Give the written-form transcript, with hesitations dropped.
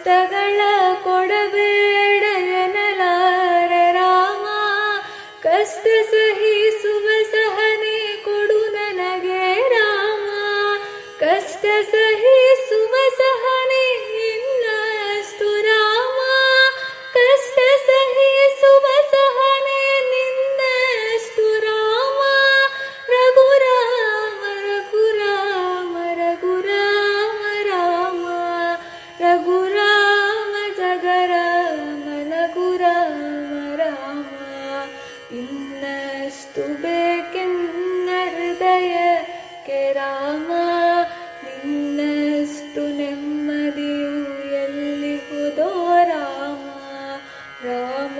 ಕಷ್ಟಗಳ ಕೊಡಬೇಡ ಎನ್ನಲಾರ ರಾಮ, ಕಷ್ಟ ಸಹಿಸುವ ಸಹನೆ ಕೊಡು ನನಗೆ ರಾಮ, ಕಷ್ಟ ಸಹಿಸುವ ಸಹನೆ ಇನ್ನಷ್ಟು ರಾಮ, ಕಷ್ಟ ಸಹಿಸುವ ಸಹನೆ ನಿನ್ನಷ್ಟು ರಾಮ, ರಘುರಾಮ ರಘುರಾಮ ರಘುರಾಮ ರಾಮ, ರಘುರಾಮ ಜಗರಾಮ ರಘುರಾಮ ರಾಮ, ಇನ್ನಷ್ಟು ಬೇಕೆನ್ನ ಹೃದಯಕ್ಕೆ ರಾಮ, ನಿನ್ನಷ್ಟು ನೆಮ್ಮದಿಯು ಎಲ್ಲಿಹುದೋ ರಾಮ, ರಾಮ